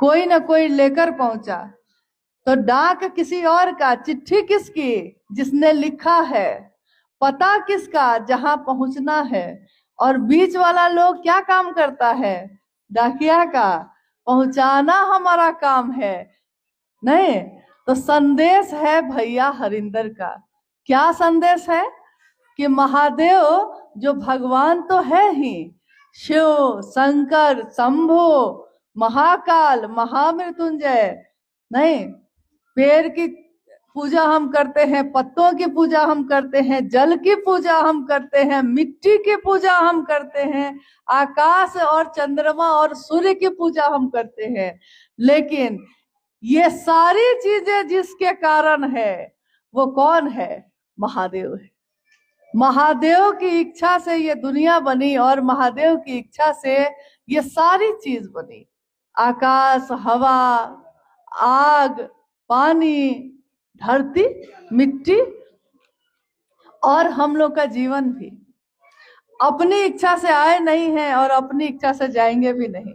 कोई ना कोई लेकर पहुंचा। तो डाक किसी और का, चिट्ठी किसकी जिसने लिखा है, पता किसका जहां पहुंचना है। और बीच वाला लोग क्या काम करता है? डाकिया का पहुंचाना हमारा काम है। नहीं तो संदेश है भैया हरिंदर का। क्या संदेश है? कि महादेव जो भगवान तो है ही, शिव, शंकर, शंभो, महाकाल, महामृत्युंजय। नहीं, पेड़ की पूजा हम करते हैं, पत्तों की पूजा हम करते हैं, जल की पूजा हम करते हैं, मिट्टी की पूजा हम करते हैं, आकाश और चंद्रमा और सूर्य की पूजा हम करते हैं। लेकिन ये सारी चीजें जिसके कारण है वो कौन है? महादेव है। महादेव की इच्छा से ये दुनिया बनी और महादेव की इच्छा से ये सारी चीज बनी। आकाश, हवा, आग, पानी, धरती, मिट्टी और हम लोग का जीवन भी अपनी इच्छा से आए नहीं है और अपनी इच्छा से जाएंगे भी नहीं।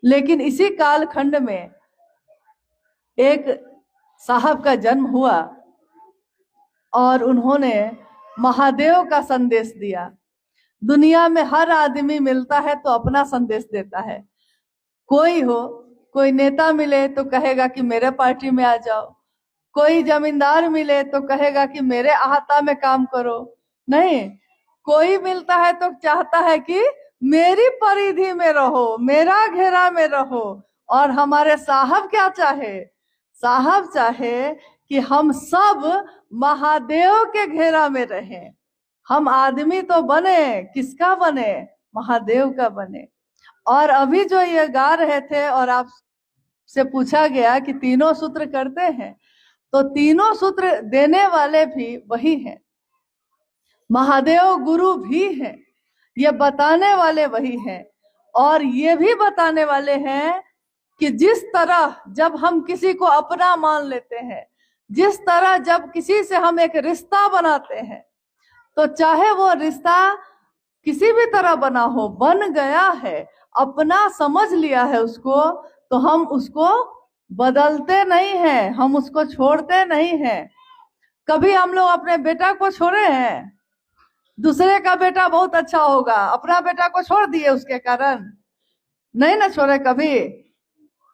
लेकिन इसी कालखंड में एक साहब का जन्म हुआ और उन्होंने महादेव का संदेश दिया। दुनिया में हर आदमी मिलता है तो अपना संदेश देता है। कोई नेता मिले तो कहेगा कि मेरे पार्टी में आ जाओ, कोई जमींदार मिले तो कहेगा कि मेरे अहाता में काम करो। नहीं, कोई मिलता है तो चाहता है कि मेरी परिधि में रहो, मेरा घेरा में रहो। और हमारे साहब क्या चाहे? साहब चाहे कि हम सब महादेव के घेरा में रहें। हम आदमी तो बने, किसका बने? महादेव का बने। और अभी जो ये गा रहे थे और आपसे पूछा गया कि तीनों सूत्र करते हैं, तो तीनों सूत्र देने वाले भी वही हैं। महादेव गुरु भी हैं, ये बताने वाले वही हैं। और ये भी बताने वाले हैं कि जिस तरह जब हम किसी को अपना मान लेते हैं, जिस तरह जब किसी से हम एक रिश्ता बनाते हैं, तो चाहे वो रिश्ता किसी भी तरह बना हो, बन गया है, अपना समझ लिया है उसको, तो हम उसको बदलते नहीं हैं, हम उसको छोड़ते नहीं हैं। कभी हम लोग अपने बेटा को छोड़े हैं? दूसरे का बेटा बहुत अच्छा होगा, अपना बेटा को छोड़ दिए उसके कारण? नहीं ना छोड़े कभी।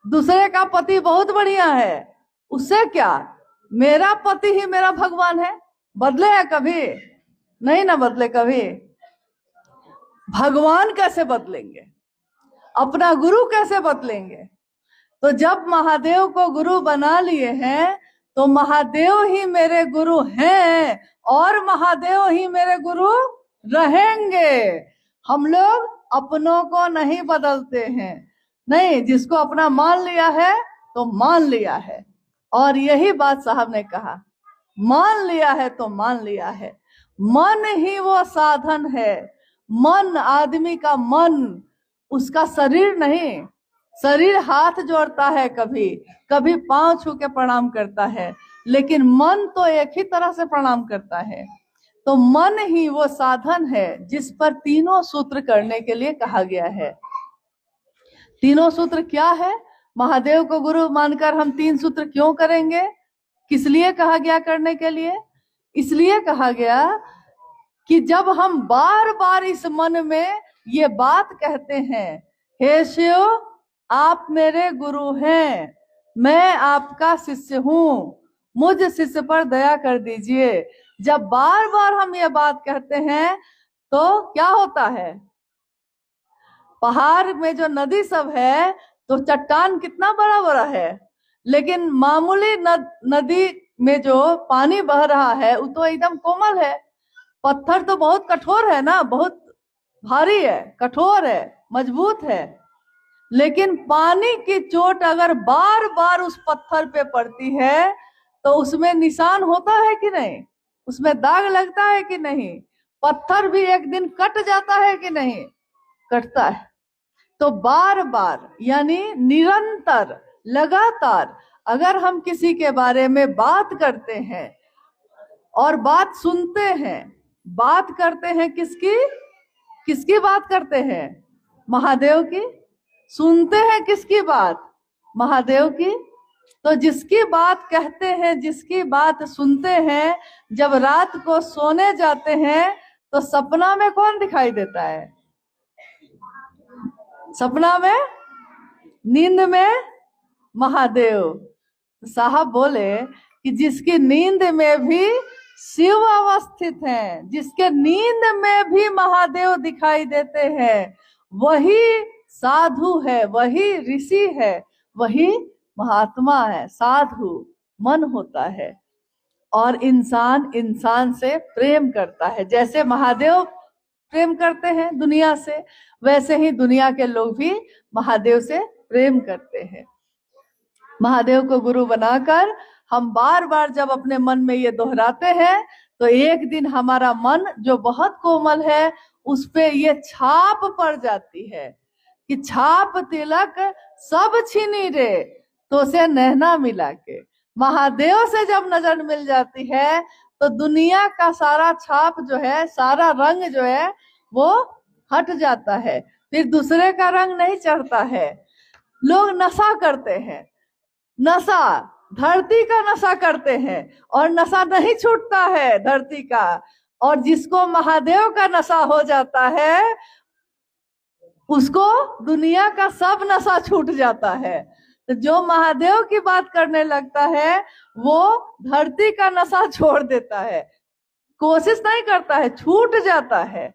दूसरे का पति बहुत बढ़िया है, उससे क्या, मेरा पति ही मेरा भगवान है। बदले है कभी? नहीं ना बदले कभी। भगवान कैसे बदलेंगे? अपना गुरु कैसे बदलेंगे? तो जब महादेव को गुरु बना लिए हैं तो महादेव ही मेरे गुरु हैं और महादेव ही मेरे गुरु रहेंगे। हम लोग अपनों को नहीं बदलते हैं। नहीं, जिसको अपना मान लिया है तो मान लिया है। और यही बात साहब ने कहा, मान लिया है तो मान लिया है। मन ही वो साधन है। मन, आदमी का मन, उसका शरीर नहीं। शरीर हाथ जोड़ता है, कभी कभी पांव छू के प्रणाम करता है, लेकिन मन तो एक ही तरह से प्रणाम करता है। तो मन ही वो साधन है जिस पर तीनों सूत्र करने के लिए कहा गया है। तीनों सूत्र क्या है? महादेव को गुरु मानकर हम तीन सूत्र क्यों करेंगे? किस लिए कहा गया करने के लिए? इसलिए कहा गया कि जब हम बार बार इस मन में ये बात कहते हैं, हे शिव आप मेरे गुरु हैं, मैं आपका शिष्य हूं, मुझ शिष्य पर दया कर दीजिए। जब बार बार हम ये बात कहते हैं तो क्या होता है? पहाड़ में जो नदी सब है तो चट्टान कितना बड़ा बड़ा है, लेकिन मामूली नदी में जो पानी बह रहा है वो तो एकदम कोमल है। पत्थर तो बहुत कठोर है ना, बहुत भारी है, कठोर है, मजबूत है। लेकिन पानी की चोट अगर बार बार उस पत्थर पे पड़ती है तो उसमें निशान होता है कि नहीं? उसमें दाग लगता है कि नहीं? पत्थर भी एक दिन कट जाता है कि नहीं? कटता है। तो बार बार यानी निरंतर, लगातार अगर हम किसी के बारे में बात करते हैं और बात सुनते हैं, बात करते हैं किसकी बात करते हैं? महादेव की। सुनते हैं किसकी बात? महादेव की। तो जिसकी बात कहते हैं, जिसकी बात सुनते हैं, जब रात को सोने जाते हैं तो सपना में कौन दिखाई देता है? सपना में, नींद में महादेव। साहब बोले कि जिसकी नींद में भी शिव अवस्थित हैं, जिसके नींद में भी महादेव दिखाई देते हैं, वही साधु है, वही ऋषि है, वही महात्मा है। साधु मन होता है और इंसान इंसान से प्रेम करता है। जैसे महादेव प्रेम करते हैं दुनिया से, वैसे ही दुनिया के लोग भी महादेव से प्रेम करते हैं। महादेव को गुरु बनाकर हम बार बार जब अपने मन में ये दोहराते हैं तो एक दिन हमारा मन जो बहुत कोमल है उस पे ये छाप पड़ जाती है कि छाप तिलक सब छीनी रे तो से नैना मिला के। महादेव से जब नजर मिल जाती है तो दुनिया का सारा छाप जो है, सारा रंग जो है वो हट जाता है, फिर दूसरे का रंग नहीं चढ़ता है। लोग नशा करते हैं, नशा धरती का नशा करते हैं और नशा नहीं छूटता है धरती का। और जिसको महादेव का नशा हो जाता है उसको दुनिया का सब नशा छूट जाता है। तो जो महादेव की बात करने लगता है वो धरती का नशा छोड़ देता है, कोशिश नहीं करता है, छूट जाता है।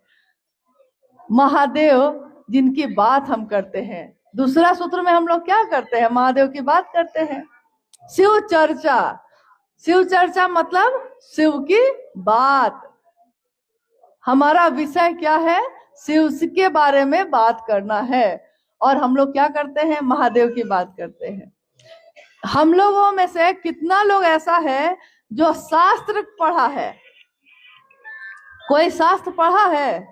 महादेव जिनकी बात हम करते हैं, दूसरा सूत्र में हम लोग क्या करते हैं? महादेव की बात करते हैं। शिव चर्चा, शिव चर्चा मतलब शिव की बात। हमारा विषय क्या है? शिव के बारे में बात करना है। और हम लोग क्या करते हैं? महादेव की बात करते हैं। हम लोगों में से कितना लोग ऐसा है जो शास्त्र पढ़ा है? कोई शास्त्र पढ़ा है?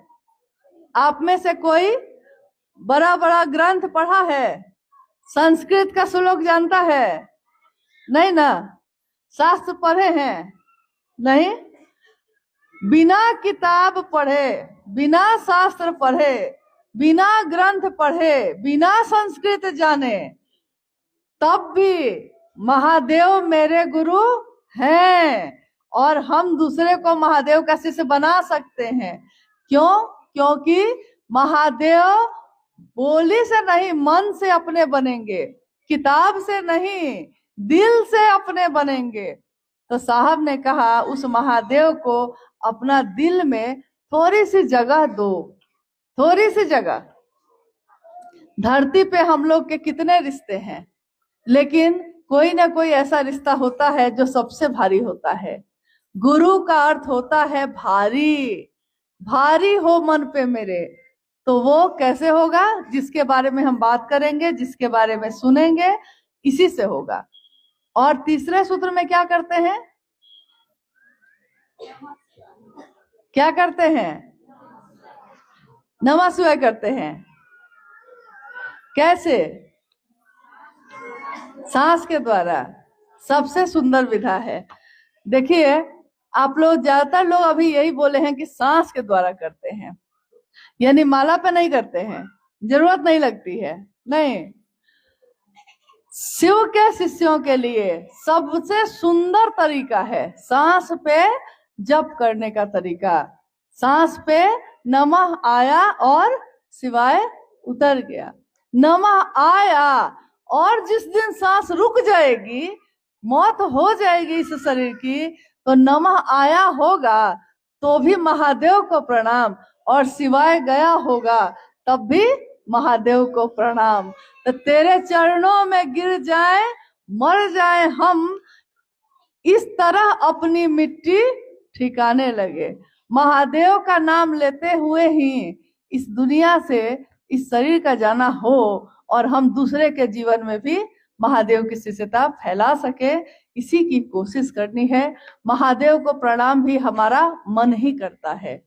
आप में से कोई बड़ा बड़ा ग्रंथ पढ़ा है? संस्कृत का श्लोक जानता है? नहीं ना। शास्त्र पढ़े हैं? नहीं। बिना किताब पढ़े, बिना शास्त्र पढ़े, बिना ग्रंथ पढ़े, बिना संस्कृत जाने, तब भी महादेव मेरे गुरु हैं और हम दूसरे को महादेव का शिष्य बना सकते हैं। क्यों? क्योंकि महादेव बोली से नहीं, मन से अपने बनेंगे, किताब से नहीं, दिल से अपने बनेंगे। तो साहब ने कहा उस महादेव को अपना दिल में थोड़ी सी जगह दो, थोड़ी सी जगह। धरती पे हम लोग के कितने रिश्ते हैं, लेकिन कोई ना कोई ऐसा रिश्ता होता है जो सबसे भारी होता है। गुरु का अर्थ होता है भारी। भारी हो मन पे मेरे, तो वो कैसे होगा? जिसके बारे में हम बात करेंगे, जिसके बारे में सुनेंगे, इसी से होगा। और तीसरे सूत्र में क्या करते हैं? क्या करते हैं? नमः शिवाय करते हैं। कैसे? सांस के द्वारा। सबसे सुंदर विधा है। देखिए, आप लोग ज्यादातर लोग अभी यही बोले हैं कि सांस के द्वारा करते हैं, यानी माला पे नहीं करते हैं, जरूरत नहीं लगती है। नहीं, शिव के शिष्यों के लिए सबसे सुंदर तरीका है सांस पे जप करने का तरीका। सांस पे नमः आया और शिवाय उतर गया। नमः आया और जिस दिन सांस रुक जाएगी, मौत हो जाएगी इस शरीर की, तो नमः आया होगा तो भी महादेव को प्रणाम, और शिवाय गया होगा तब भी महादेव को प्रणाम। तो तेरे चरणों में गिर जाए, मर जाए हम, इस तरह अपनी मिट्टी ठिकाने लगे। महादेव का नाम लेते हुए ही इस दुनिया से इस शरीर का जाना हो और हम दूसरे के जीवन में भी महादेव की शिष्यता फैला सके, इसी की कोशिश करनी है। महादेव को प्रणाम भी हमारा मन ही करता है।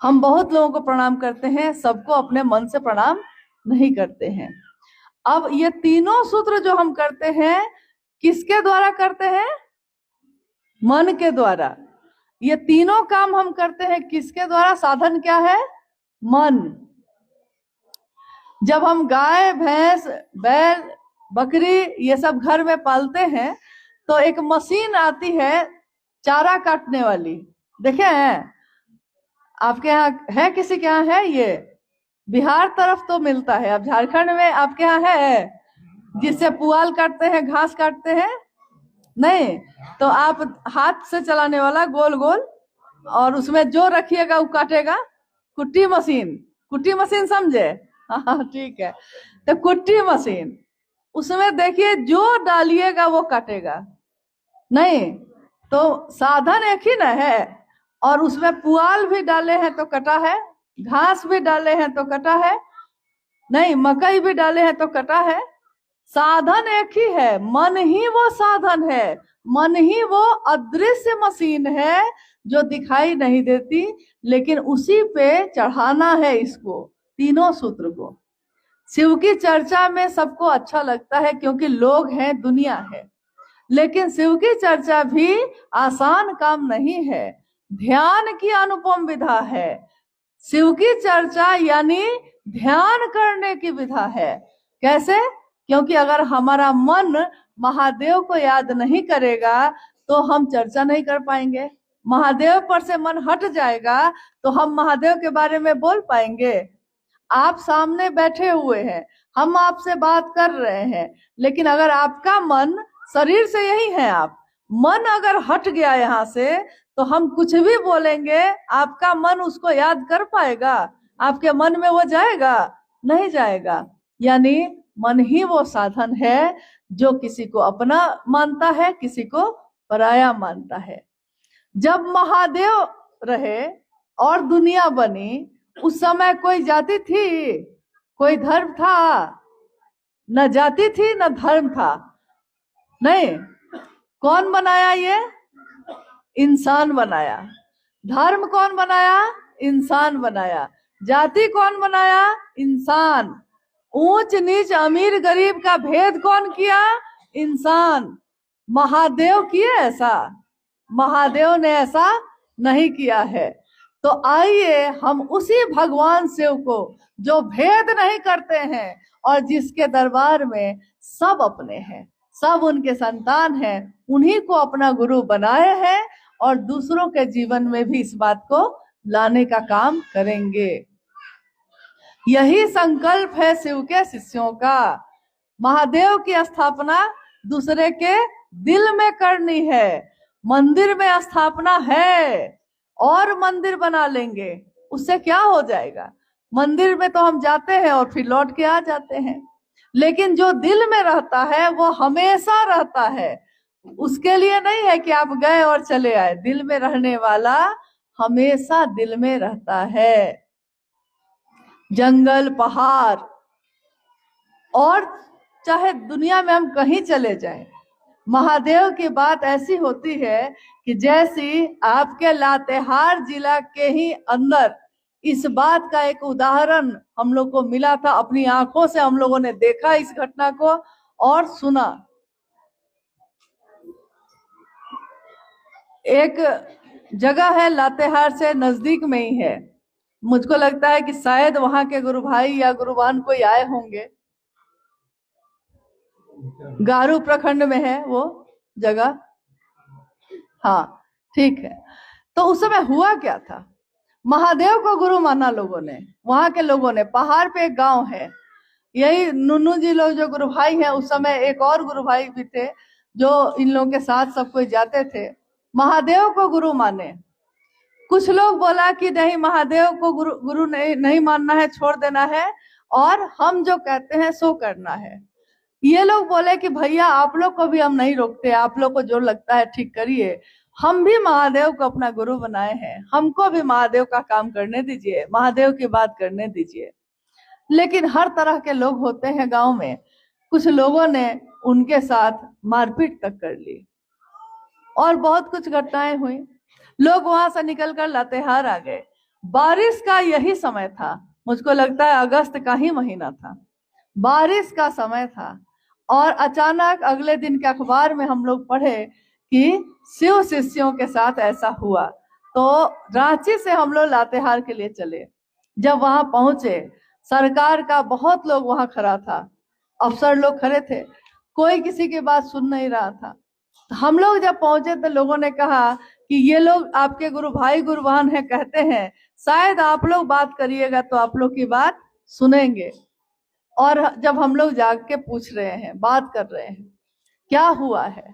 हम बहुत लोगों को प्रणाम करते हैं, सबको अपने मन से प्रणाम नहीं करते हैं। अब ये तीनों सूत्र जो हम करते हैं, किसके द्वारा करते हैं? मन के द्वारा। ये तीनों काम हम करते हैं किसके द्वारा? साधन क्या है? मन। जब हम गाय, भैंस, बैल, बकरी ये सब घर में पालते हैं, तो एक मशीन आती है चारा काटने वाली, देखे हैं? आपके यहाँ है? किसी के यहाँ है? ये बिहार तरफ तो मिलता है, अब झारखंड में आपके यहाँ है जिससे पुआल काटते हैं, घास काटते हैं? नहीं, तो आप हाथ से चलाने वाला गोल गोल, और उसमें जो रखिएगा वो काटेगा। कुट्टी मशीन, कुट्टी मशीन समझे? हाँ ठीक है। तो कुट्टी मशीन, उसमें देखिए जो डालिएगा वो काटेगा। नहीं, तो साधन एक ही ना है, और उसमें पुआल भी डाले हैं तो कटा है, घास भी डाले हैं तो कटा है, नहीं मकई भी डाले हैं तो कटा है। साधन एक ही है, मन ही वो साधन है, मन ही वो अदृश्य मशीन है जो दिखाई नहीं देती, लेकिन उसी पे चढ़ाना है इसको, तीनों सूत्र को। शिव की चर्चा में सबको अच्छा लगता है क्योंकि लोग हैं, दुनिया है, लेकिन शिव की चर्चा भी आसान काम नहीं है, ध्यान की अनुपम विधा है। शिव की चर्चा यानी ध्यान करने की विधा है। कैसे? क्योंकि अगर हमारा मन महादेव को याद नहीं करेगा तो हम चर्चा नहीं कर पाएंगे। महादेव पर से मन हट जाएगा तो हम महादेव के बारे में बोल पाएंगे? आप सामने बैठे हुए हैं, हम आपसे बात कर रहे हैं, लेकिन अगर आपका मन, शरीर से यही है आप, मन अगर हट गया यहाँ से तो हम कुछ भी बोलेंगे, आपका मन उसको याद कर पाएगा? आपके मन में वो जाएगा? नहीं जाएगा। यानी मन ही वो साधन है जो किसी को अपना मानता है, किसी को पराया मानता है। जब महादेव रहे और दुनिया बनी, उस समय कोई जाति थी, कोई धर्म था? न जाति थी न धर्म था। नहीं, कौन बनाया? ये इंसान बनाया। धर्म कौन बनाया? इंसान बनाया। जाति कौन बनाया? इंसान। ऊंच नीच अमीर गरीब का भेद कौन किया? इंसान। महादेव किए ऐसा? महादेव ने ऐसा नहीं किया है। तो आइए हम उसी भगवान शिव को, जो भेद नहीं करते हैं और जिसके दरबार में सब अपने हैं, सब उनके संतान हैं, उन्हीं को अपना गुरु बनाए हैं और दूसरों के जीवन में भी इस बात को लाने का काम करेंगे। यही संकल्प है शिव के शिष्यों का। महादेव की स्थापना दूसरे के दिल में करनी है। मंदिर में स्थापना है और मंदिर बना लेंगे, उससे क्या हो जाएगा? मंदिर में तो हम जाते हैं और फिर लौट के आ जाते हैं, लेकिन जो दिल में रहता है वो हमेशा रहता है। उसके लिए नहीं है कि आप गए और चले आए, दिल में रहने वाला हमेशा दिल में रहता है। जंगल, पहाड़, और चाहे दुनिया में हम कहीं चले जाएं, महादेव की बात ऐसी होती है कि जैसी आपके लातेहार जिला के ही अंदर इस बात का एक उदाहरण हम लोग को मिला था, अपनी आंखों से हम लोगों ने देखा इस घटना को और सुना। एक जगह है लातेहार से नजदीक में ही है, मुझको लगता है कि शायद वहां के गुरु भाई या गुरुवान कोई आए होंगे। गारू प्रखंड में है वो जगह। हाँ ठीक है। तो उस समय हुआ क्या था? महादेव को गुरु माना लोगों ने, वहां के लोगों ने। पहाड़ पे एक गांव है, यही नुनू जी लोग जो गुरु भाई हैं, उस समय एक और गुरु भाई भी थे जो इन लोगों के साथ सब कोई जाते थे। महादेव को गुरु माने। कुछ लोग बोला कि नहीं, महादेव को गुरु नहीं मानना है, छोड़ देना है, और हम जो कहते हैं सो करना है। ये लोग बोले कि भैया आप लोग को भी हम नहीं रोकते, आप लोग को जो लगता है ठीक करिए, हम भी महादेव को अपना गुरु बनाए हैं, हमको भी महादेव का काम करने दीजिए, महादेव की बात करने दीजिए। लेकिन हर तरह के लोग होते हैं गांव में। कुछ लोगों ने उनके साथ मारपीट तक कर ली और बहुत कुछ घटनाएं हुई। लोग वहां से निकलकर लातेहार आ गए। बारिश का यही समय था, मुझको लगता है अगस्त का ही महीना था, बारिश का समय था। और अचानक अगले दिन के अखबार में हम लोग पढ़े कि शिव शिष्यों के साथ ऐसा हुआ। तो रांची से हम लोग लातेहार के लिए चले। जब वहां पहुंचे, सरकार का बहुत लोग वहां खड़ा था, अफसर लोग खड़े थे। कोई किसी की बात सुन नहीं रहा था। तो हम लोग जब पहुंचे तो लोगों ने कहा कि ये लोग आपके गुरु भाई गुरु बहन है, कहते हैं शायद आप लोग बात करिएगा तो आप लोग की बात सुनेंगे। और जब हम लोग जाके पूछ रहे हैं, बात कर रहे हैं क्या हुआ है,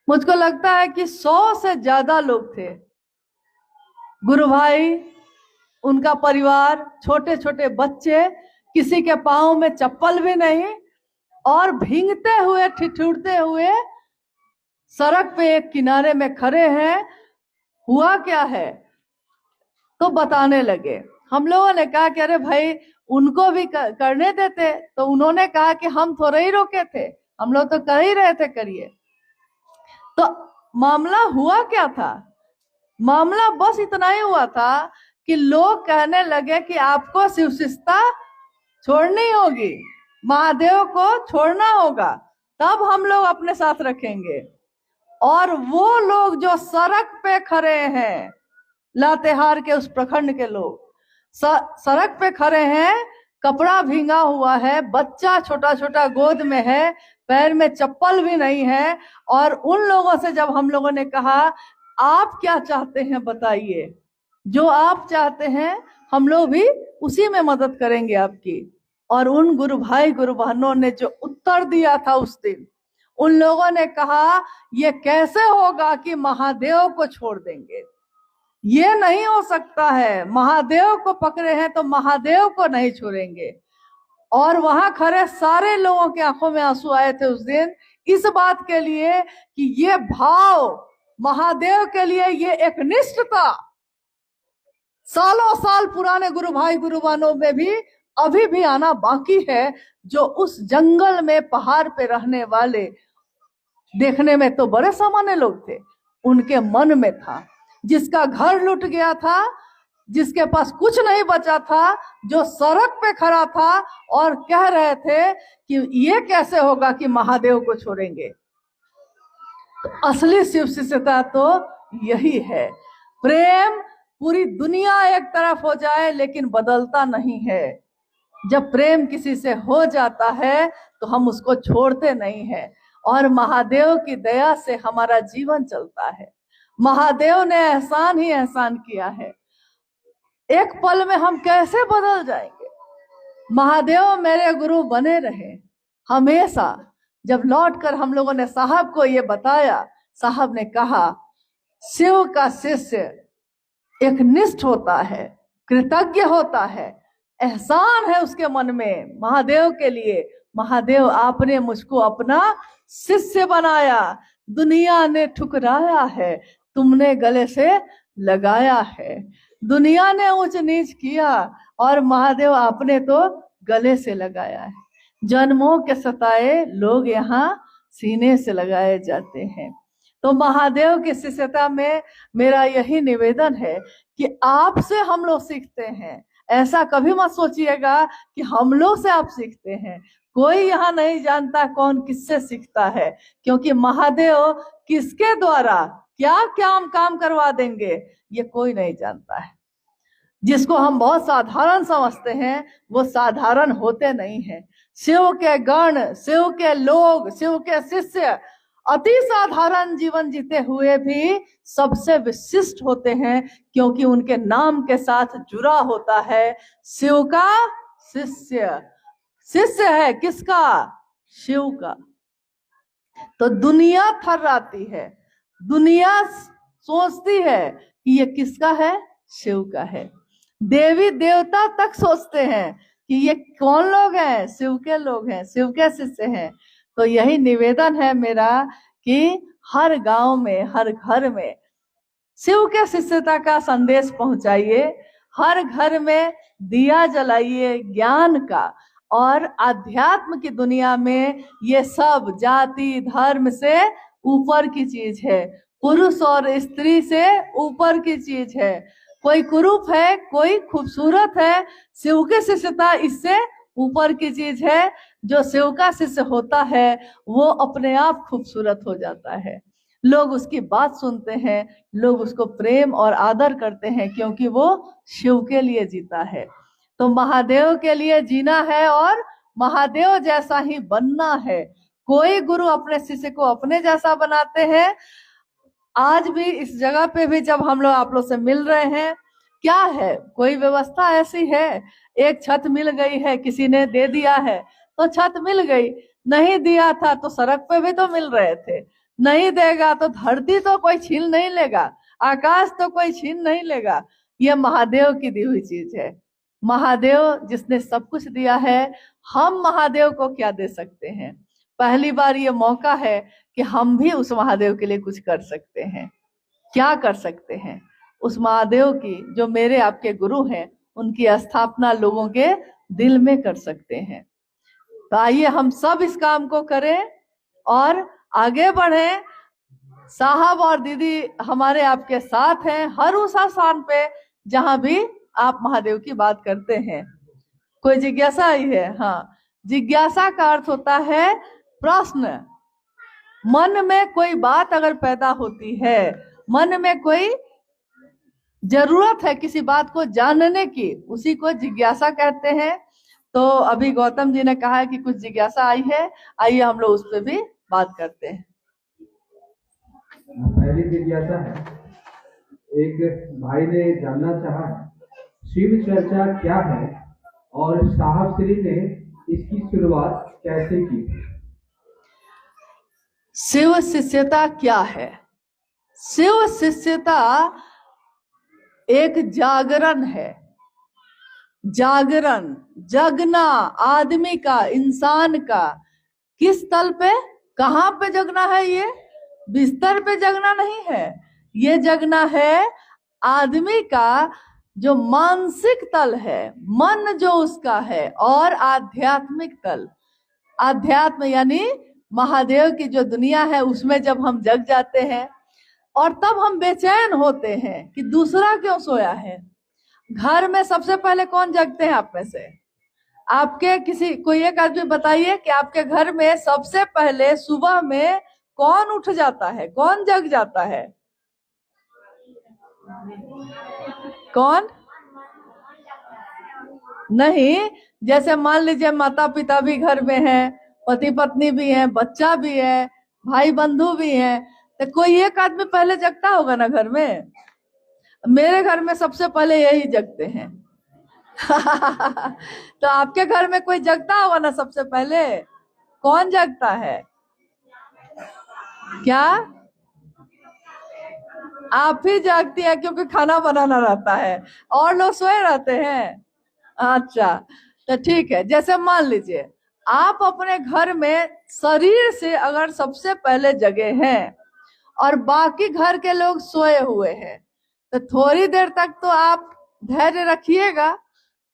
मुझको लगता है कि 100 से ज्यादा लोग थे, गुरु भाई, उनका परिवार, छोटे छोटे बच्चे, किसी के पांव में चप्पल भी नहीं, और भींगते हुए ठिठुरते हुए सड़क पे एक किनारे में खड़े हैं। हुआ क्या है तो बताने लगे। हम लोगों ने कहा कि अरे भाई उनको भी करने देते, तो उन्होंने कहा कि हम थोड़े ही रोके थे, हम लोग तो कर ही रहे थे, करिए। तो मामला हुआ क्या था? मामला बस इतना ही हुआ था कि लोग कहने लगे कि आपको शिवशिष्टता छोड़नी होगी, महादेव को छोड़ना होगा, तब हम लोग अपने साथ रखेंगे। और वो लोग जो सड़क पे खड़े हैं, लातेहार के उस प्रखंड के लोग सड़क पे खड़े हैं, कपड़ा भींगा हुआ है, बच्चा छोटा छोटा गोद में है, पैर में चप्पल भी नहीं है। और उन लोगों से जब हम लोगों ने कहा आप क्या चाहते हैं बताइए, जो आप चाहते हैं हम लोग भी उसी में मदद करेंगे आपकी। और उन गुरु भाई गुरु बहनों ने जो उत्तर दिया था उस दिन, उन लोगों ने कहा ये कैसे होगा कि महादेव को छोड़ देंगे, ये नहीं हो सकता है, महादेव को पकड़े हैं तो महादेव को नहीं छोड़ेंगे। और वहां खड़े सारे लोगों के आंखों में आंसू आए थे उस दिन, इस बात के लिए कि ये भाव महादेव के लिए, ये एक निष्ठता सालों साल पुराने गुरु भाई गुरु बहनों में भी अभी भी आना बाकी है। जो उस जंगल में पहाड़ पे रहने वाले, देखने में तो बड़े सामान्य लोग थे, उनके मन में था। जिसका घर लूट गया था, जिसके पास कुछ नहीं बचा था, जो सड़क पे खड़ा था और कह रहे थे कि ये कैसे होगा कि महादेव को छोड़ेंगे। तो असली शिव शिष्यता तो यही है। प्रेम, पूरी दुनिया एक तरफ हो जाए लेकिन बदलता नहीं है। जब प्रेम किसी से हो जाता है तो हम उसको छोड़ते नहीं है। और महादेव की दया से हमारा जीवन चलता है। महादेव ने एहसान ही एहसान किया है। एक पल में हम कैसे बदल जाएंगे। महादेव मेरे गुरु बने रहे हमेशा। जब लौटकर हम लोगों ने साहब को ये बताया, साहब ने कहा शिव का शिष्य एक निष्ठ होता है, कृतज्ञ होता है, एहसान है उसके मन में महादेव के लिए। महादेव आपने मुझको अपना शिष्य बनाया, दुनिया ने ठुकराया है, तुमने गले से लगाया है। दुनिया ने ऊंच नीच किया और महादेव आपने तो गले से लगाया है। जन्मों के सताए लोग यहाँ सीने से लगाए जाते हैं। तो महादेव की शिष्यता में मेरा यही निवेदन है कि आपसे हम लोग सीखते हैं। ऐसा कभी मत सोचिएगा कि हम लोग से आप सीखते हैं। कोई यहाँ नहीं जानता कौन किससे सीखता है, क्योंकि महादेव किसके द्वारा क्या क्या काम करवा देंगे ये कोई नहीं जानता है। जिसको हम बहुत साधारण समझते हैं वो साधारण होते नहीं हैं। शिव के गण, शिव के लोग, शिव के शिष्य अति साधारण जीवन जीते हुए भी सबसे विशिष्ट होते हैं, क्योंकि उनके नाम के साथ जुड़ा होता है शिव का शिष्य। शिष्य है किसका? शिव का। तो दुनिया थर्राती है, दुनिया सोचती है कि ये किसका है? शिव का है। देवी देवता तक सोचते हैं कि ये कौन लोग हैं? शिव के लोग हैं, शिव के शिष्य हैं। तो यही निवेदन है मेरा कि हर गांव में, हर घर में शिव के शिष्यता का संदेश पहुंचाइए। हर घर में दिया जलाइए ज्ञान का। और आध्यात्म की दुनिया में ये सब जाति धर्म से ऊपर की चीज है, पुरुष और स्त्री से ऊपर की चीज है। कोई कुरूप है, कोई खूबसूरत है, शिव की शिष्यता इससे ऊपर की चीज है। जो शिव का शिष्य होता है वो अपने आप खूबसूरत हो जाता है। लोग उसकी बात सुनते हैं, लोग उसको प्रेम और आदर करते हैं, क्योंकि वो शिव के लिए जीता है। तो महादेव के लिए जीना है और महादेव जैसा ही बनना है। कोई गुरु अपने शिष्य को अपने जैसा बनाते हैं। आज भी इस जगह पे भी जब हम लोग आप लोग से मिल रहे हैं, क्या है, कोई व्यवस्था ऐसी है? एक छत मिल गई है, किसी ने दे दिया है तो छत मिल गई, नहीं दिया था तो सड़क पे भी तो मिल रहे थे। नहीं देगा तो धरती तो कोई छीन नहीं लेगा, आकाश तो कोई छीन नहीं लेगा। ये महादेव की दी हुई चीज है। महादेव जिसने सब कुछ दिया है, हम महादेव को क्या दे सकते हैं? पहली बार ये मौका है कि हम भी उस महादेव के लिए कुछ कर सकते हैं। क्या कर सकते हैं? उस महादेव की, जो मेरे आपके गुरु हैं, उनकी स्थापना लोगों के दिल में कर सकते हैं। तो आइए हम सब इस काम को करें और आगे बढ़ें। साहब और दीदी हमारे आपके साथ हैं हर उस स्थान पे जहां भी आप महादेव की बात करते हैं। कोई जिज्ञासा आई है? हाँ, जिज्ञासा का अर्थ होता है प्रश्न। मन में कोई बात अगर पैदा होती है, मन में कोई जरूरत है किसी बात को जानने की, उसी को जिज्ञासा कहते हैं। तो अभी गौतम जी ने कहा है कि कुछ जिज्ञासा आई है, आइए हम लोग उस पर भी बात करते हैं। पहली जिज्ञासा है, एक भाई ने जानना चाहा शिव चर्चा क्या है और साहब श्री ने इसकी शुरुआत कैसे की? शिव शिष्यता क्या है? शिव शिष्यता एक जागरण है। जागरण, जगना, आदमी का, इंसान का। किस तल पे, कहां पे जगना है? ये बिस्तर पे जगना नहीं है, ये जगना है आदमी का जो मानसिक तल है, मन जो उसका है, और आध्यात्मिक तल। आध्यात्म यानी महादेव की जो दुनिया है, उसमें जब हम जग जाते हैं और तब हम बेचैन होते हैं कि दूसरा क्यों सोया है। घर में सबसे पहले कौन जगते हैं आप में से? आपके किसी, कोई एक आदमी बताइए कि आपके घर में सबसे पहले सुबह में कौन उठ जाता है, कौन जग जाता है? कौन? नहीं, जैसे मान लीजिए माता पिता भी घर में हैं, पति पत्नी भी हैं, बच्चा भी है, भाई बंधु भी हैं, तो कोई एक आदमी पहले जगता होगा ना घर में। मेरे घर में सबसे पहले यही जगते हैं। तो आपके घर में कोई जगता होगा ना सबसे पहले? कौन जगता है? क्या आप ही जागती है? क्योंकि खाना बनाना रहता है और लोग सोए रहते हैं। अच्छा, तो ठीक है। जैसे मान लीजिए आप अपने घर में शरीर से अगर सबसे पहले जगे हैं और बाकी घर के लोग सोए हुए हैं, तो थोड़ी देर तक तो आप धैर्य रखिएगा,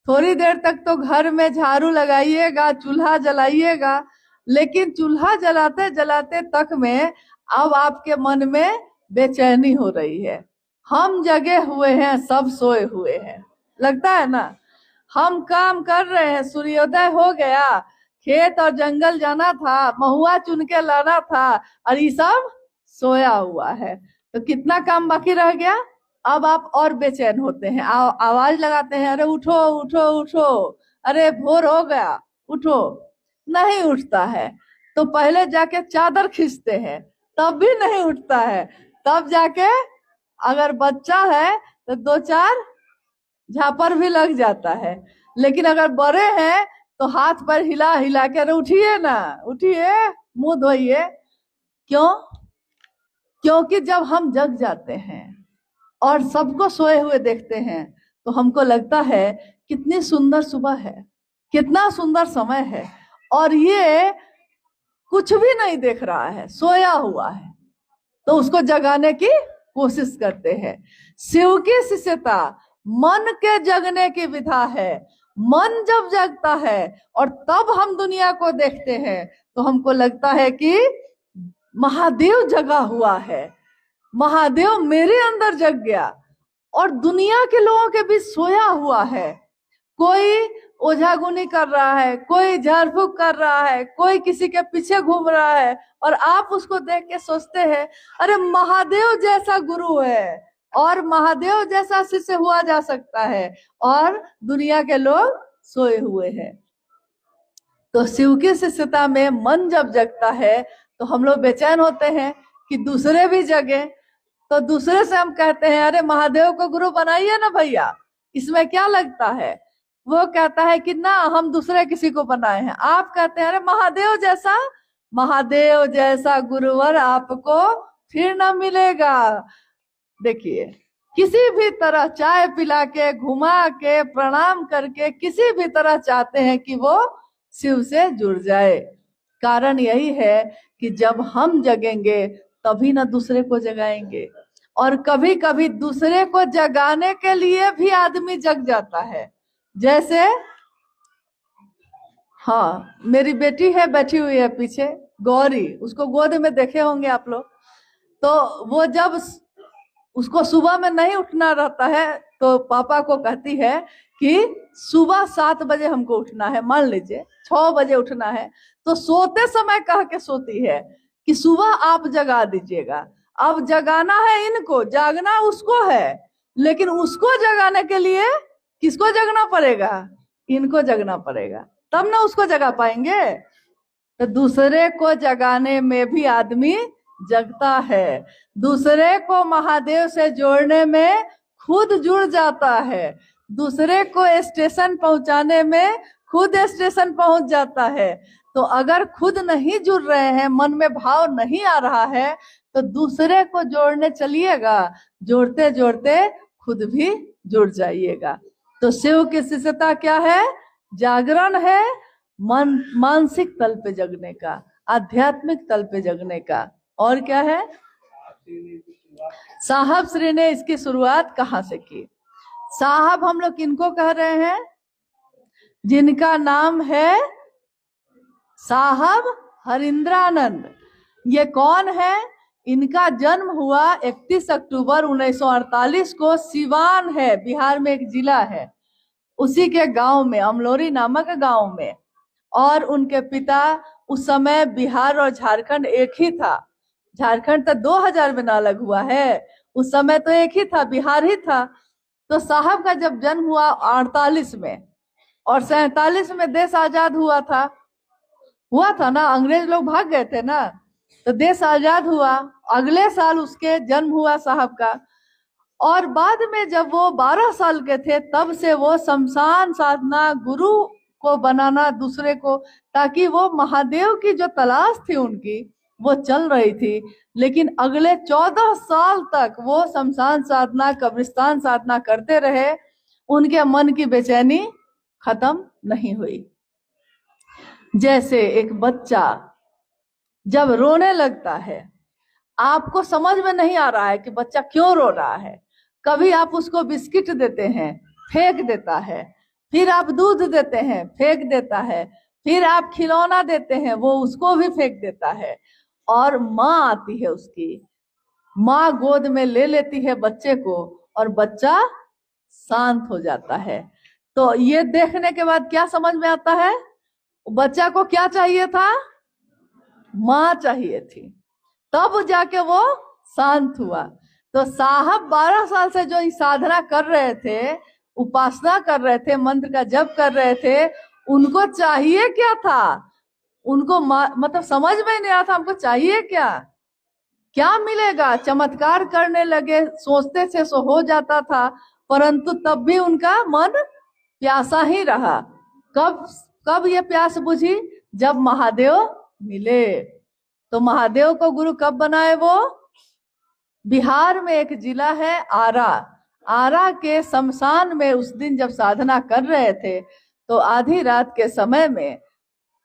थोड़ी देर तक तो घर में झाड़ू लगाइएगा, चूल्हा जलाइएगा। लेकिन चूल्हा जलाते जलाते तक में अब आपके मन में बेचैनी हो रही है। हम जगे हुए हैं, सब सोए हुए हैं, लगता है ना? हम काम कर रहे हैं, सूर्योदय हो गया, खेत और जंगल जाना था, महुआ चुन के लाना था, और ये सब सोया हुआ है। तो कितना काम बाकी रह गया? अब आप और बेचैन होते हैं, आवाज लगाते हैं, अरे उठो उठो उठो, अरे भोर हो गया, उठो। नहीं उठता है, तो पहले जाके चादर खींचते हैं, तब भी नहीं उठता है। तब जाके अगर बच्चा है तो दो चार झापर भी लग जाता है। लेकिन अगर बड़े हैं तो हाथ पर हिला हिला के, अरे उठिए ना, उठिए, मुंह धोइए। क्यों? क्योंकि जब हम जग जाते हैं और सबको सोए हुए देखते हैं तो हमको लगता है कितनी सुंदर सुबह है, कितना सुंदर समय है, और ये कुछ भी नहीं देख रहा है, सोया हुआ है, तो उसको जगाने की कोशिश करते हैं। शिव की शिष्यता मन के जगने की विधा है। मन जब जगता है और तब हम दुनिया को देखते हैं तो हमको लगता है कि महादेव जगा हुआ है, महादेव मेरे अंदर जग गया और दुनिया के लोगों के बीच सोया हुआ है। कोई ओझागुनी कर रहा है, कोई झाड़ फूक कर रहा है, कोई किसी के पीछे घूम रहा है, और आप उसको देख के सोचते हैं अरे महादेव जैसा गुरु है और महादेव जैसा शिष्य हुआ जा सकता है, और दुनिया के लोग सोए हुए हैं। तो शिव की शिष्यता में मन जब जगता है तो हम लोग बेचैन होते हैं कि दूसरे भी जगे। तो दूसरे से हम कहते हैं अरे महादेव को गुरु बनाइए ना भैया, इसमें क्या लगता है। वो कहता है कि ना हम दूसरे किसी को बनाए हैं। आप कहते हैं अरे महादेव जैसा गुरुवर आपको फिर ना मिलेगा। देखिए, किसी भी तरह चाय पिला के, घुमा के, प्रणाम करके, किसी भी तरह चाहते हैं कि वो शिव से जुड़ जाए। कारण यही है कि जब हम जगेंगे तभी ना दूसरे को जगाएंगे। और कभी कभी दूसरे को जगाने के लिए भी आदमी जग जाता है। जैसे हाँ, मेरी बेटी है, बैठी हुई है पीछे, गौरी, उसको गोद में देखे होंगे आप लोग। तो वो जब उसको सुबह में नहीं उठना रहता है तो पापा को कहती है कि सुबह 7 बजे हमको उठना है, मान लीजिए 6 बजे उठना है, तो सोते समय कह के सोती है कि सुबह आप जगा दीजिएगा। अब जगाना है इनको, जागना उसको है, लेकिन उसको जगाने के लिए किसको जगना पड़ेगा? इनको जगना पड़ेगा, तब ना उसको जगा पाएंगे। तो दूसरे को जगाने में भी आदमी जगता है, दूसरे को महादेव से जोड़ने में खुद जुड़ जाता है, दूसरे को स्टेशन पहुंचाने में खुद स्टेशन पहुंच जाता है। तो अगर खुद नहीं जुड़ रहे हैं, मन में भाव नहीं आ रहा है, तो दूसरे को जोड़ने चलिएगा, जोड़ते जोड़ते खुद भी जुड़ जाइएगा। तो शिव की शिष्यता क्या है? जागरण है, मानसिक तल पे जगने का, आध्यात्मिक तल पे जगने का। और क्या है? साहब श्री ने इसकी शुरुआत कहाँ से की? साहब हम लोग किनको कह रहे हैं? जिनका नाम है साहब हरिंद्रानंद। ये कौन है? इनका जन्म हुआ 31 अक्टूबर 1948 को, सिवान है, बिहार में एक जिला है, उसी के गांव में, अमलोरी नामक गांव में। और उनके पिता, उस समय बिहार और झारखंड एक ही था, झारखंड तो 2000 में ना अलग हुआ है, उस समय तो एक ही था, बिहार ही था। तो साहब का जब जन्म हुआ 48 में, और 47 में देश आजाद हुआ था ना, अंग्रेज लोग भाग गए थे ना, तो देश आजाद हुआ। अगले साल उसके जन्म हुआ साहब का। और बाद में जब वो 12 साल के थे, तब से वो शमशान साधना, गुरु को बनाना दूसरे को, ताकि वो महादेव की जो तलाश थी उनकी, वो चल रही थी। लेकिन अगले 14 साल तक वो शमशान साधना, कब्रिस्तान साधना करते रहे, उनके मन की बेचैनी खत्म नहीं हुई। जैसे एक बच्चा जब रोने लगता है, आपको समझ में नहीं आ रहा है कि बच्चा क्यों रो रहा है, कभी आप उसको बिस्किट देते हैं, फेंक देता है, फिर आप दूध देते हैं, फेंक देता है, फिर आप खिलौना देते हैं, वो उसको भी फेंक देता है। और माँ आती है उसकी, माँ गोद में ले लेती है बच्चे को, और बच्चा शांत हो जाता है। तो ये देखने के बाद क्या समझ में आता है? बच्चा को क्या चाहिए था? माँ चाहिए थी, तब जाके वो शांत हुआ। तो साहब 12 साल से जो साधना कर रहे थे, उपासना कर रहे थे, मंत्र का जप कर रहे थे, उनको चाहिए क्या था? उनको मतलब समझ में नहीं आता हमको चाहिए क्या, क्या मिलेगा। चमत्कार करने लगे, सोचते थे सो हो जाता था, परंतु तब भी उनका मन प्यासा ही रहा। कब ये प्यास बुझी? जब महादेव मिले। तो महादेव को गुरु कब बनाए? वो बिहार में एक जिला है आरा के शमशान में उस दिन जब साधना कर रहे थे, तो आधी रात के समय में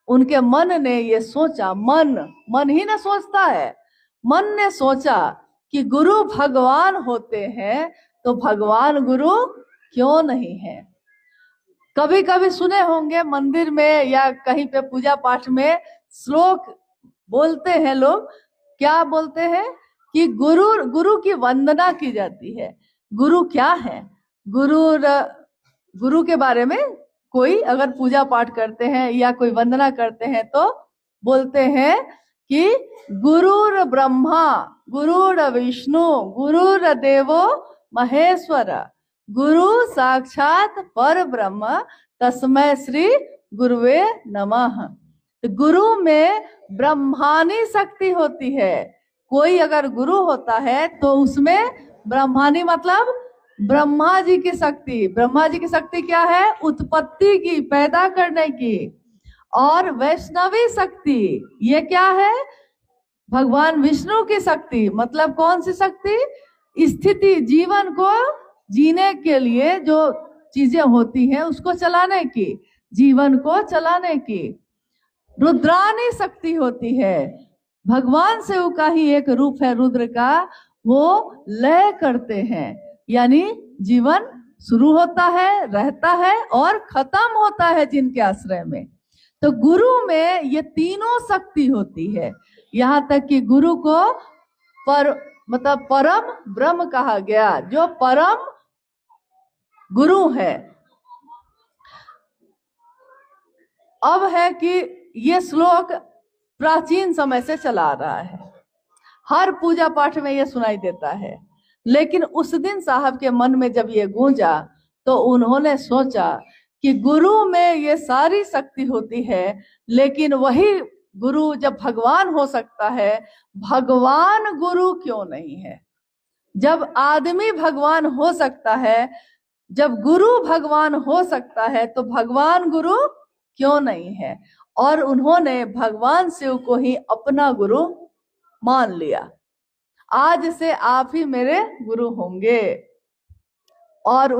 उनके मन ने ये सोचा, मन ही ना सोचता है, मन ने सोचा कि गुरु भगवान होते हैं, तो भगवान गुरु क्यों नहीं है। कभी कभी सुने होंगे मंदिर में या कहीं पे पूजा पाठ में श्लोक बोलते हैं लोग, क्या बोलते हैं कि गुरु की वंदना की जाती है। गुरु क्या है? गुरु के बारे में कोई अगर पूजा पाठ करते हैं या कोई वंदना करते हैं तो बोलते हैं कि गुरुर ब्रह्मा, गुरुर विष्णु, गुरुर देवो महेश्वर, गुरु साक्षात पर ब्रह्म, तस्मै श्री गुरुवे नमः। तो गुरु में ब्रह्मानी शक्ति होती है। कोई अगर गुरु होता है तो उसमें ब्रह्मानी मतलब ब्रह्मा जी की शक्ति। ब्रह्मा जी की शक्ति क्या है? उत्पत्ति की, पैदा करने की। और वैष्णवी शक्ति ये क्या है? भगवान विष्णु की शक्ति। मतलब कौन सी शक्ति? स्थिति, जीवन को जीने के लिए जो चीजें होती हैं उसको चलाने की, जीवन को चलाने की। रुद्रानी शक्ति होती है। भगवान शिव का ही एक रूप है रुद्र का, वो लय करते हैं, यानी जीवन शुरू होता है, रहता है और खत्म होता है जिनके आश्रय में। तो गुरु में ये तीनों शक्ति होती है। यहाँ तक कि गुरु को मतलब परम ब्रह्म कहा गया, जो परम गुरु है। अब है कि ये श्लोक प्राचीन समय से चला आ रहा है, हर पूजा पाठ में ये सुनाई देता है। लेकिन उस दिन साहब के मन में जब ये गूंजा तो उन्होंने सोचा कि गुरु में ये सारी शक्ति होती है, लेकिन वही गुरु जब भगवान हो सकता है, भगवान गुरु क्यों नहीं है? जब आदमी भगवान हो सकता है, जब गुरु भगवान हो सकता है, तो भगवान गुरु क्यों नहीं है? और उन्होंने भगवान शिव को ही अपना गुरु मान लिया। आज से आप ही मेरे गुरु होंगे। और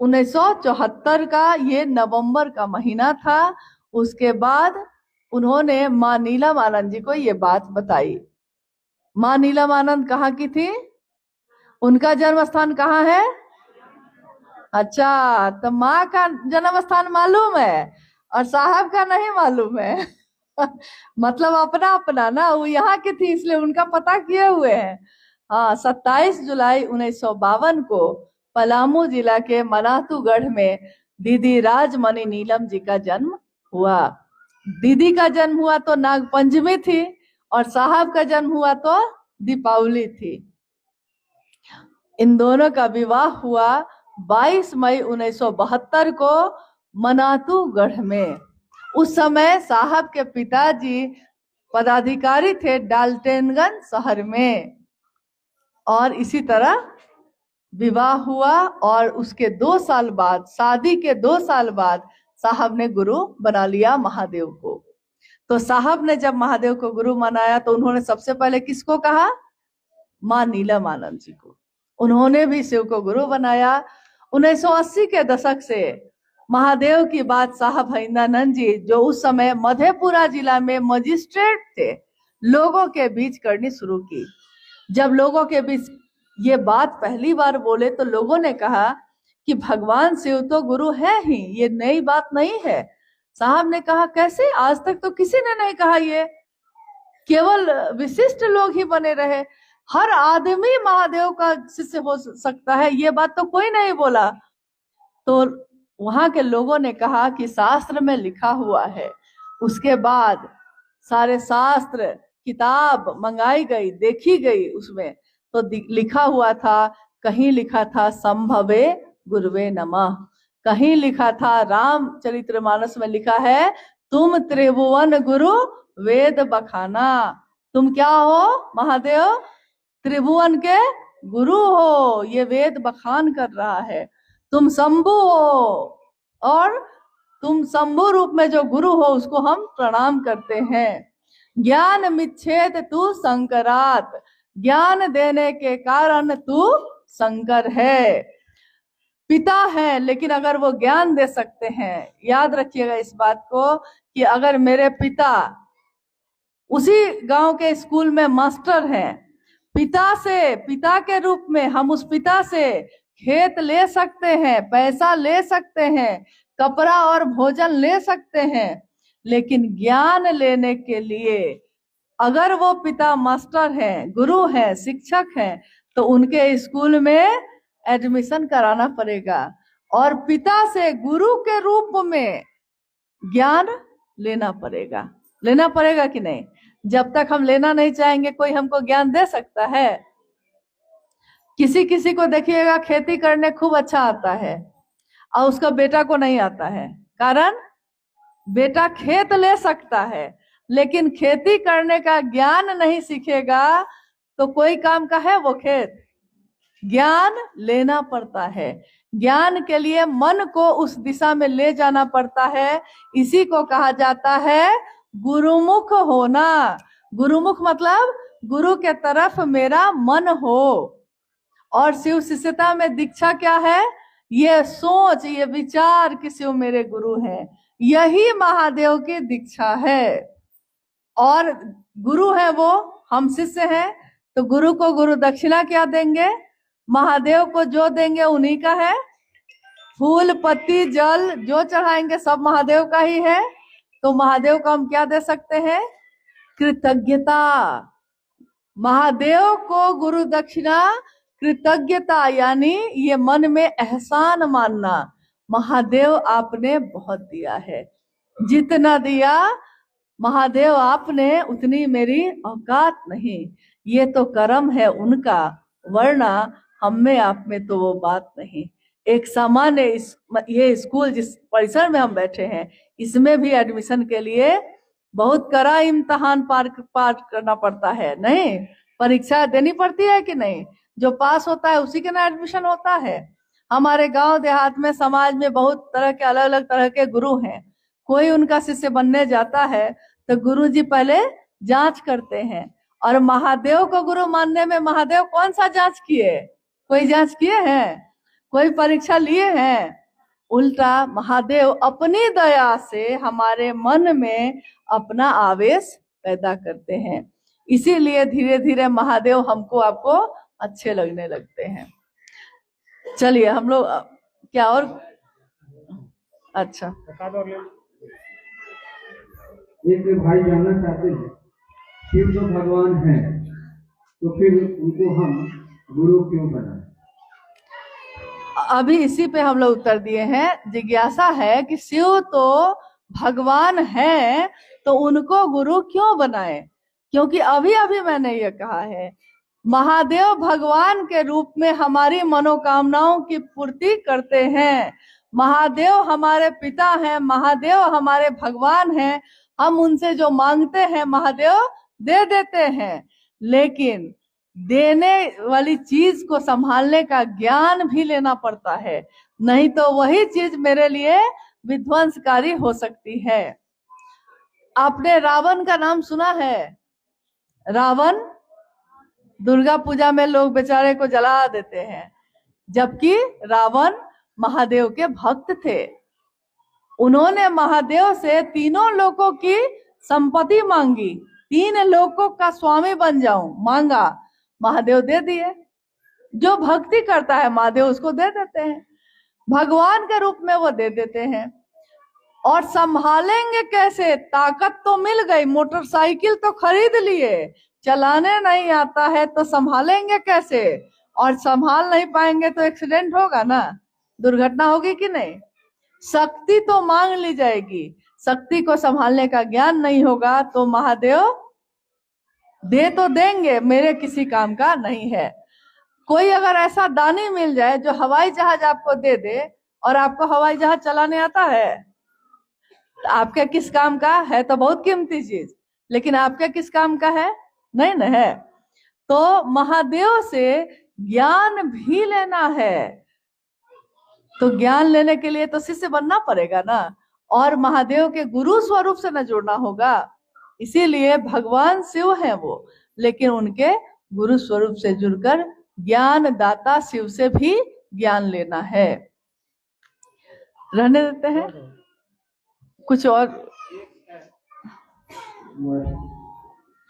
1974 का ये नवंबर का महीना था। उसके बाद उन्होंने माँ नीलम आनंद जी को ये बात बताई। माँ नीलम आनंद कहाँ की थी? उनका जन्म स्थान कहाँ है? अच्छा, तो माँ का जन्म स्थान मालूम है और साहब का नहीं मालूम है। मतलब अपना अपना ना, वो यहाँ की थी इसलिए उनका पता किए हुए हैं। हाँ, 27 जुलाई 1952 को पलामू जिला के मनातूगढ़ में दीदी राजमणि नीलम जी का जन्म हुआ। दीदी का जन्म हुआ तो नागपंचमी थी और साहब का जन्म हुआ तो दीपावली थी। इन दोनों का विवाह हुआ 22 मई 1972 को मनातूगढ़ में। उस समय साहब के पिताजी पदाधिकारी थे डाल्टनगंज शहर में। और इसी तरह विवाह हुआ और उसके 2 साल बाद, शादी के 2 साल बाद साहब ने गुरु बना लिया महादेव को। तो साहब ने जब महादेव को गुरु मनाया तो उन्होंने सबसे पहले किसको कहा? माँ नीलम आनंद जी को। उन्होंने भी शिव को गुरु बनाया। 1980 के दशक से महादेव की बात साहब हरिंदानंद जी, जो उस समय मधेपुरा जिला में मजिस्ट्रेट थे, लोगों के बीच करनी शुरू की। जब लोगों के बीच ये बात पहली बार बोले तो लोगों ने कहा कि भगवान शिव तो गुरु है ही, ये नई बात नहीं है। साहब ने कहा कैसे? आज तक तो किसी ने नहीं कहा, ये केवल विशिष्ट लोग ही बने रहे। हर आदमी महादेव का शिष्य हो सकता है, ये बात तो कोई नहीं बोला। तो वहां के लोगों ने कहा कि शास्त्र में लिखा हुआ है। उसके बाद सारे शास्त्र किताब मंगाई गई, देखी गई, उसमें तो लिखा हुआ था, कहीं लिखा था संभवे गुरुवे नमः, कहीं लिखा था रामचरितमानस में लिखा है तुम त्रिभुवन गुरु वेद बखाना। तुम क्या हो? महादेव त्रिभुवन के गुरु हो, ये वेद बखान कर रहा है। तुम शंभु हो और तुम शंभु रूप में जो गुरु हो उसको हम प्रणाम करते हैं। ज्ञान मिच्छेद तू शंकरात, ज्ञान देने के कारण तू शंकर है। पिता है लेकिन अगर वो ज्ञान दे सकते हैं, याद रखिएगा इस बात को कि अगर मेरे पिता उसी गांव के स्कूल में मास्टर हैं, पिता के रूप में हम उस पिता से खेत ले सकते हैं, पैसा ले सकते हैं, कपड़ा और भोजन ले सकते हैं, लेकिन ज्ञान लेने के लिए अगर वो पिता मास्टर हैं, गुरु हैं, शिक्षक हैं, तो उनके स्कूल में एडमिशन कराना पड़ेगा और पिता से गुरु के रूप में ज्ञान लेना पड़ेगा कि नहीं? जब तक हम लेना नहीं चाहेंगे कोई हमको ज्ञान दे सकता है? किसी को देखिएगा खेती करने खूब अच्छा आता है और उसका बेटा को नहीं आता है। कारण बेटा खेत ले सकता है, लेकिन खेती करने का ज्ञान नहीं सीखेगा तो कोई काम का है वो खेत? ज्ञान लेना पड़ता है। ज्ञान के लिए मन को उस दिशा में ले जाना पड़ता है। इसी को कहा जाता है गुरुमुख होना। गुरुमुख मतलब गुरु के तरफ मेरा मन हो। और शिव शिष्यता में दीक्षा क्या है? ये सोच, ये विचार कि शिव मेरे गुरु हैं, यही महादेव की दीक्षा है। और गुरु है वो, हम शिष्य हैं, तो गुरु को गुरु दक्षिणा क्या देंगे? महादेव को जो देंगे उन्हीं का है। फूल पत्ती जल जो चढ़ाएंगे सब महादेव का ही है। तो महादेव को हम क्या दे सकते हैं? कृतज्ञता। महादेव को गुरु दक्षिणा कृतज्ञता, यानी ये मन में एहसान मानना, महादेव आपने बहुत दिया है, जितना दिया महादेव आपने उतनी मेरी औकात नहीं, ये तो कर्म है उनका, वरना हम में आप में तो वो बात नहीं। एक सामान्य ये स्कूल जिस परिसर में हम बैठे हैं, इसमें भी एडमिशन के लिए बहुत कड़ा इम्तिहान पार करना पड़ता है, नहीं? परीक्षा देनी पड़ती है कि नहीं? जो पास होता है उसी के ना एडमिशन होता है। हमारे गांव देहात में, समाज में बहुत तरह के अलग अलग तरह के गुरु हैं। कोई उनका शिष्य बनने जाता है तो गुरुजी पहले जांच करते हैं। और महादेव को गुरु मानने में महादेव कौन सा जांच किए? कोई जांच किए हैं? कोई परीक्षा लिए हैं? उल्टा महादेव अपनी दया से हमारे मन में अपना आवेश पैदा करते हैं। इसीलिए धीरे धीरे महादेव हमको आपको अच्छे लगने लगते हैं। चलिए हम लोग क्या और अच्छा, एक भाई जानना चाहते हैं, शिव जो भगवान हैं तो फिर उनको हम गुरु क्यों बनाए? अभी इसी पे हम लोग उत्तर दिए हैं। जिज्ञासा है कि शिव तो भगवान है तो उनको गुरु क्यों बनाए? क्योंकि अभी अभी मैंने ये कहा है, महादेव भगवान के रूप में हमारी मनोकामनाओं की पूर्ति करते हैं। महादेव हमारे पिता हैं, महादेव हमारे भगवान हैं। हम उनसे जो मांगते हैं महादेव दे देते हैं, लेकिन देने वाली चीज को संभालने का ज्ञान भी लेना पड़ता है, नहीं तो वही चीज मेरे लिए विध्वंसकारी हो सकती है। आपने रावण का नाम सुना है? रावण, दुर्गा पूजा में लोग बेचारे को जला देते हैं, जबकि रावण महादेव के भक्त थे। उन्होंने महादेव से तीनों लोकों की संपत्ति मांगी, 3 लोकों का स्वामी बन जाऊं मांगा, महादेव दे दिए। जो भक्ति करता है महादेव उसको दे देते हैं, भगवान के रूप में वो दे देते हैं। और संभालेंगे कैसे? ताकत तो मिल गई, मोटरसाइकिल तो खरीद लिए, चलाने नहीं आता है तो संभालेंगे कैसे? और संभाल नहीं पाएंगे तो एक्सीडेंट होगा ना, दुर्घटना होगी कि नहीं? शक्ति तो मांग ली जाएगी, शक्ति को संभालने का ज्ञान नहीं होगा तो महादेव दे तो देंगे, मेरे किसी काम का नहीं है। कोई अगर ऐसा दानी मिल जाए जो हवाई जहाज आपको दे दे और आपको हवाई जहाज चलाने आता है, तो आपके किस काम का है? तो बहुत कीमती चीज, लेकिन आपके किस काम का है? नहीं न है। तो महादेव से ज्ञान भी लेना है, तो ज्ञान लेने के लिए तो शिष्य बनना पड़ेगा ना, और महादेव के गुरु स्वरूप से न जुड़ना होगा। इसीलिए भगवान शिव हैं वो, लेकिन उनके गुरु स्वरूप से जुड़कर ज्ञान दाता शिव से भी ज्ञान लेना है। रहने देते हैं कुछ और।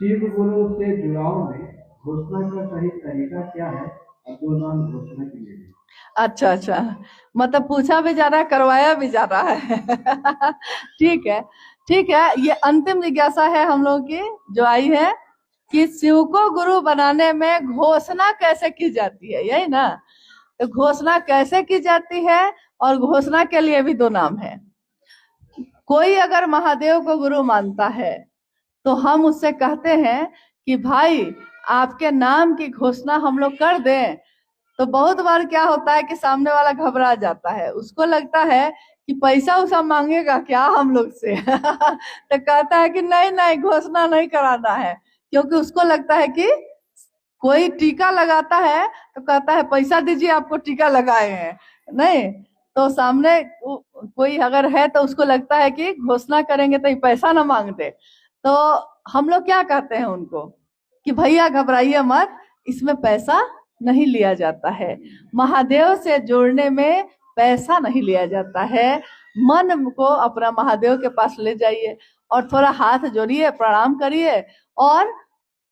शिव गुरु से जुड़ाव में घोषणा का सही तरीका क्या है? अपना नाम घोषणा के लिए। अच्छा, मतलब पूछा भी जा रहा है, करवाया भी जा रहा है। ठीक है, ये अंतिम जिज्ञासा है हम लोगों की जो आई है कि शिव को गुरु बनाने में घोषणा कैसे की जाती है, यही ना? तो घोषणा कैसे की जाती है, और घोषणा के लिए भी 2 नाम है। कोई अगर महादेव को गुरु मानता है तो हम उससे कहते हैं कि भाई आपके नाम की घोषणा हम लोग कर दें। तो बहुत बार क्या होता है कि सामने वाला घबरा जाता है, उसको लगता है कि पैसा उसा मांगेगा क्या हम लोग से। तो कहता है कि नहीं नहीं, घोषणा नहीं कराना है, क्योंकि उसको लगता है कि कोई टीका लगाता है तो कहता है पैसा दीजिए, आपको टीका लगाए हैं। नहीं, तो सामने कोई अगर है तो उसको लगता है कि घोषणा करेंगे तो ये पैसा ना मांग दे। तो हम लोग क्या कहते हैं उनको कि भैया घबराइए मत, इसमें पैसा नहीं लिया जाता है। महादेव से जोड़ने में पैसा नहीं लिया जाता है। मन को अपना महादेव के पास ले जाइए और थोड़ा हाथ जोड़िए, प्रणाम करिए, और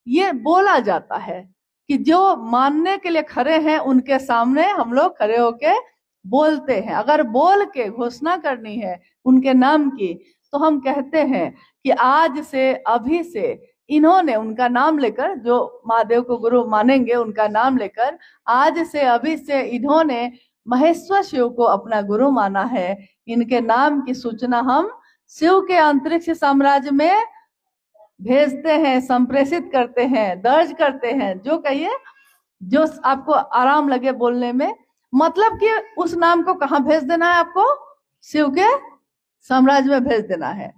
ये बोला जाता है कि जो मानने के लिए खड़े हैं उनके सामने हम लोग खड़े होके बोलते हैं। अगर बोल के घोषणा करनी है उनके नाम की, तो हम कहते हैं कि आज से, अभी से इन्होंने, उनका नाम लेकर, जो महादेव को गुरु मानेंगे उनका नाम लेकर, आज से, अभी से इन्होंने महेश्वर शिव को अपना गुरु माना है। इनके नाम की सूचना हम शिव के अंतरिक्ष साम्राज्य में भेजते हैं, संप्रेषित करते हैं, दर्ज करते हैं। जो कहिए, जो आपको आराम लगे बोलने में, मतलब कि उस नाम को कहाँ भेज देना है आपको? शिव के साम्राज्य में भेज देना है।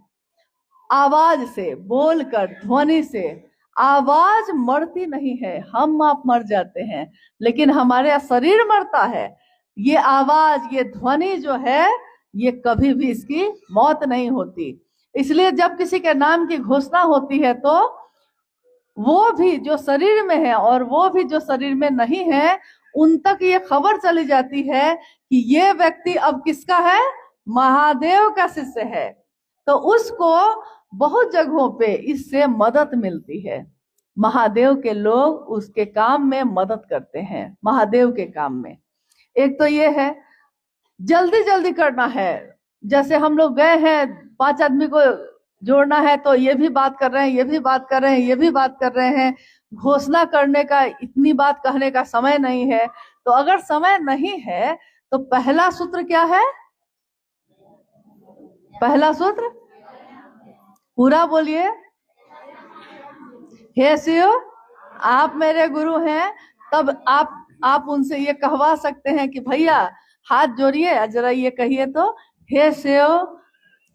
आवाज से, बोलकर, ध्वनि से। आवाज मरती नहीं है, हम आप मर जाते हैं, लेकिन हमारे शरीर मरता है। ये आवाज, ये ध्वनि जो है, ये कभी भी इसकी मौत नहीं होती। इसलिए जब किसी के नाम की घोषणा होती है तो वो भी जो शरीर में है और वो भी जो शरीर में नहीं है, उन तक ये खबर चली जाती है कि ये व्यक्ति अब किसका है? महादेव का शिष्य है। तो उसको बहुत जगहों पे इससे मदद मिलती है। महादेव के लोग उसके काम में मदद करते हैं, महादेव के काम में। एक तो ये है, जल्दी जल्दी करना है। जैसे हम लोग गए हैं, 5 आदमी को जोड़ना है, तो ये भी बात कर रहे हैं, ये भी बात कर रहे हैं, ये भी बात कर रहे हैं। घोषणा करने का, इतनी बात कहने का समय नहीं है। तो अगर समय नहीं है तो पहला सूत्र क्या है? पहला सूत्र पूरा बोलिए। हे शिव, आप मेरे गुरु हैं। तब आप उनसे ये कहवा सकते हैं कि भैया हाथ जोड़िए, जरा ये कहिए तो, हे शिव।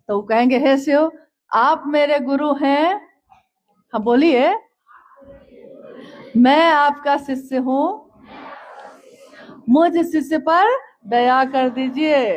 तो वो कहेंगे, हे शिव, आप मेरे गुरु हैं। हाँ बोलिए, मैं आपका शिष्य हूँ, मुझ शिष्य पर दया कर दीजिए।